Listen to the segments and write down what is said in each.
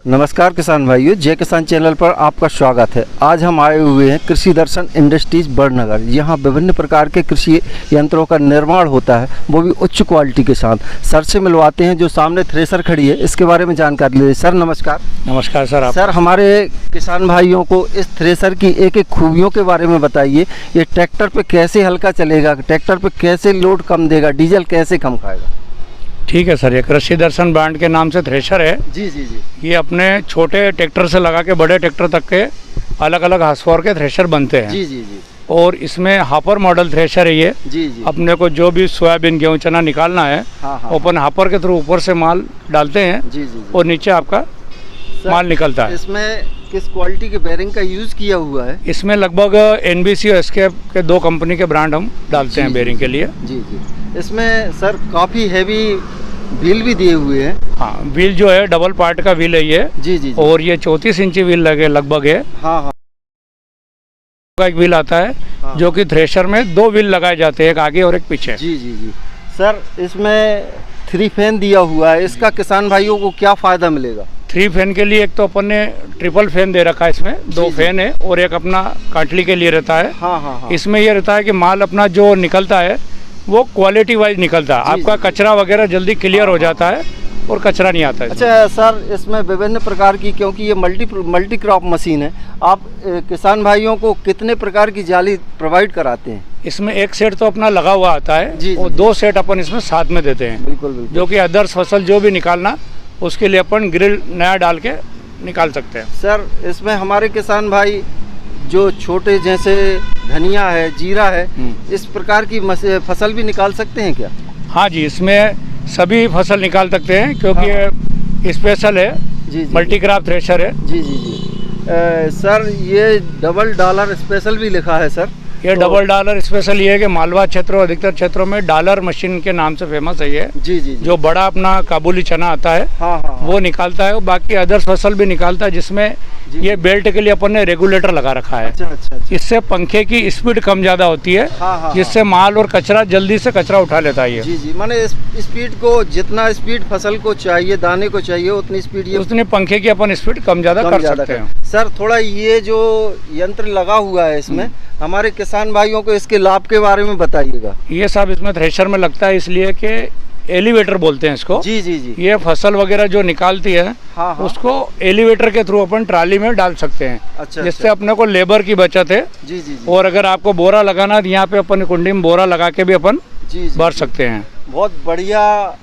नमस्कार किसान भाइयों, जय किसान चैनल पर आपका स्वागत है। आज हम आए हुए हैं कृषि दर्शन इंडस्ट्रीज बड़नगर। यहाँ विभिन्न प्रकार के कृषि यंत्रों का निर्माण होता है, वो भी उच्च क्वालिटी के साथ। सर से मिलवाते हैं, जो सामने थ्रेसर खड़ी है इसके बारे में जानकारी ले। सर नमस्कार। नमस्कार सर। सर हमारे किसान भाइयों को इस थ्रेसर की एक एक खूबियों के बारे में बताइए। ये ट्रैक्टर पे कैसे हल्का चलेगा, ट्रैक्टर पे कैसे लोड कम देगा, डीजल कैसे कम खाएगा? ठीक है सर, ये कृषि दर्शन ब्रांड के नाम से थ्रेशर है। जी जी जी। ये अपने छोटे ट्रैक्टर से लगा के बड़े ट्रैक्टर तक के अलग अलग हार्सपावर के थ्रेशर बनते हैं। जी जी जी। और इसमें हापर मॉडल थ्रेशर है ये। जी जी। अपने को जो भी सोयाबीन गेहूँ चना निकालना है, ओपन हापर के थ्रू ऊपर से माल डालते हैं। जी जी। और नीचे आपका माल निकलता है। इसमें किस क्वालिटी के बेरिंग का यूज़ किया हुआ है? इसमें लगभग NBC और एस्केप के दो कंपनी के ब्रांड हम डालते हैं बेरिंग के लिए। जी जी। इसमें सर काफ़ी हैवी व्हील भी दिए हुए हैं। हाँ, व्हील जो है डबल पार्ट का व्हील है ये। जी जी। और ये 34 इंची व्हील लगे लगभग है। हाँ हाँ। का एक व्हील आता है। हाँ। जो कि थ्रेशर में दो व्हील लगाए जाते हैं, एक आगे और एक पीछे। जी जी जी। सर इसमें 3 फैन दिया हुआ है, इसका किसान भाइयों को क्या फ़ायदा मिलेगा? 3 फैन के लिए एक तो अपन ने ट्रिपल फैन दे रखा है, इसमें 2 फैन है और एक अपना काटली के लिए रहता है। हाँ हाँ हाँ। इसमें ये रहता है कि माल अपना जो निकलता है वो क्वालिटी वाइज निकलता है। आपका कचरा वगैरह जल्दी क्लियर हो जाता है और कचरा नहीं आता है। अच्छा सर, इसमें विभिन्न प्रकार की, क्योंकि ये मल्टी क्रॉप मशीन है, आप किसान भाइयों को कितने प्रकार की जाली प्रोवाइड कराते हैं? इसमें एक सेट तो अपना लगा हुआ आता है और 2 सेट अपन इसमें साथ में देते हैं। बिल्कुल बिल्कुल। जो कि अदर्स फसल जो भी निकालना उसके लिए अपन ग्रिल नया डाल के निकाल सकते हैं। सर इसमें हमारे किसान भाई जो छोटे जैसे धनिया है, जीरा है, इस प्रकार की फसल भी निकाल सकते हैं क्या? हाँ जी, इसमें सभी फसल निकाल सकते हैं क्योंकि ये स्पेशल है। जी, मल्टी क्रॉप थ्रेशर है। जी जी जी। सर ये डबल डॉलर स्पेशल भी लिखा है सर। ये डबल डॉलर स्पेशल ये है कि मालवा क्षेत्रों अधिकतर क्षेत्रों में डॉलर मशीन के नाम से फेमस है ये। जी जी। जो बड़ा अपना काबुली चना आता है, हाँ हाँ, वो निकालता है। बाकी अदर्स फसल भी निकालता है, जिसमें ये बेल्ट के लिए अपन ने रेगुलेटर लगा रखा है। अच्छा, अच्छा, अच्छा। इससे पंखे की स्पीड कम ज्यादा होती है। हाँ हाँ, जिससे माल और कचरा जल्दी से कचरा उठा लेता है ये। जी जी। माने स्पीड को, जितना स्पीड फसल को चाहिए, दाने को चाहिए, उतनी स्पीड ये, उतनी पंखे की अपन स्पीड कम ज्यादा कर सकते हैं। सर थोड़ा ये जो यंत्र लगा हुआ है इसमें, हमारे किसान भाइयों को इसके लाभ के बारे में बताइएगा। ये सब इसमें थ्रेशर में लगता है इसलिए कि एलिवेटर बोलते हैं इसको। जी जी जी। ये फसल वगैरह जो निकालती है, हाँ हाँ, उसको एलिवेटर के थ्रू अपन ट्राली में डाल सकते हैं। अच्छा, जिससे अपने को लेबर की बचत है। जी जी। और अगर आपको बोरा लगाना है, यहाँ पे अपन कुंडी में बोरा लगा के भी अपन भर सकते हैं। बहुत बढ़िया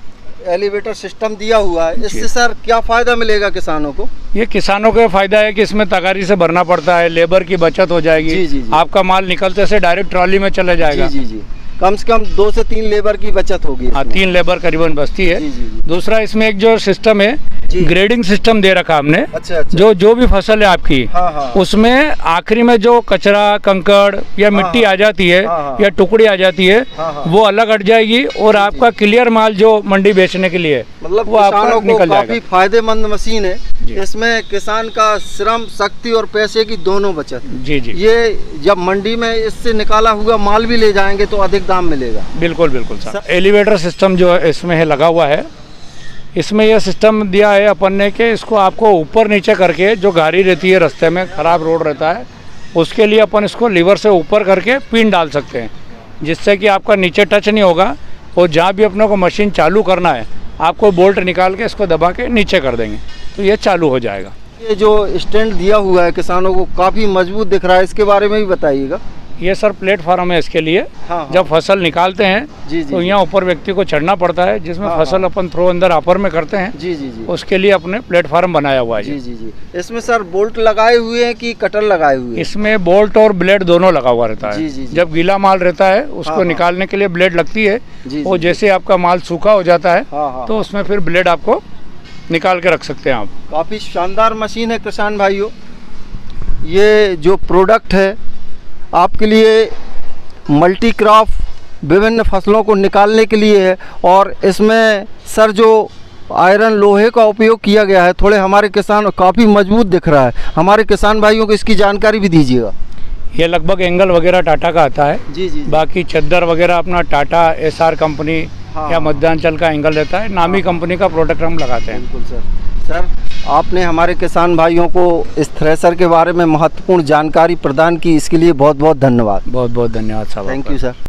एलिवेटर सिस्टम दिया हुआ है। इससे सर क्या फायदा मिलेगा किसानों को? ये किसानों को फायदा है कि इसमें तगारी से भरना पड़ता है, लेबर की बचत हो जाएगी। जी जी जी। आपका माल निकलते से डायरेक्ट ट्रॉली में चला जाएगा। जी जी जी। कम से कम 2 से 3 लेबर की बचत होगी। हाँ, 3 लेबर करीबन बचती है। जी जी जी। दूसरा इसमें एक जो सिस्टम है, ग्रेडिंग सिस्टम दे रखा हमने। अच्छा, अच्छा। जो भी फसल है आपकी, हाँ हाँ, उसमें आखिरी में जो कचरा, कंकड़ या मिट्टी आ जाती है, या टुकड़ी आ जाती है, वो अलग हट जाएगी और आपका क्लियर माल जो मंडी बेचने के लिए, मतलब वो किसानों को काफी फायदेमंद मशीन है। इसमें किसान का श्रम, शक्ति और पैसे की दोनों बचत। जी जी। ये जब मंडी में इससे निकाला हुआ माल भी ले जाएंगे तो अधिक दाम मिलेगा। बिल्कुल बिल्कुल सर। एलिवेटर सिस्टम जो इसमें है लगा हुआ है, इसमें यह सिस्टम दिया है अपन ने कि इसको आपको ऊपर नीचे करके, जो गाड़ी रहती है रास्ते में, ख़राब रोड रहता है, उसके लिए अपन इसको लीवर से ऊपर करके पिन डाल सकते हैं, जिससे कि आपका नीचे टच नहीं होगा। और जहाँ भी अपने को मशीन चालू करना है, आपको बोल्ट निकाल के इसको दबा के नीचे कर देंगे तो ये चालू हो जाएगा। ये जो स्टैंड दिया हुआ है किसानों को काफ़ी मजबूत दिख रहा है, इसके बारे में भी बताइएगा। ये सर प्लेटफॉर्म है इसके लिए। हाँ, जब फसल निकालते हैं जी, तो यहाँ ऊपर व्यक्ति को चढ़ना पड़ता है, जिसमें फसल अपन थ्रो अंदर अपर में करते हैं। जी जी जी। उसके लिए अपने प्लेटफॉर्म बनाया हुआ है। जी जी जी। इसमें सर बोल्ट लगाए हुए हैं कि कटर लगाए हुए हैं? इसमें बोल्ट और ब्लेड दोनों लगा हुआ रहता है। जी जी जी। जब गीला माल रहता है उसको निकालने के लिए ब्लेड लगती है, और जैसे आपका माल सूखा हो जाता है तो उसमें फिर ब्लेड आपको निकाल के रख सकते हैं आप। काफ़ी शानदार मशीन है किसान भाइयों। ये जो प्रोडक्ट है आपके लिए मल्टी क्रॉप विभिन्न फसलों को निकालने के लिए है, और इसमें सर जो आयरन लोहे का उपयोग किया गया है, थोड़े हमारे किसान काफ़ी मजबूत दिख रहा है। हमारे किसान भाइयों को इसकी जानकारी भी दीजिएगा। ये लगभग एंगल वगैरह टाटा का आता है। जी जी। बाकी चद्दर वगैरह अपना टाटा SR कंपनी या मध्यांचल का एंगल रहता है। नामी कंपनी का प्रोडक्ट हम लगाते हैं। बिल्कुल सर। सर, आपने हमारे किसान भाइयों को इस थ्रेसर के बारे में महत्वपूर्ण जानकारी प्रदान की, इसके लिए बहुत बहुत धन्यवाद। बहुत बहुत धन्यवाद साहब। Thank you sir.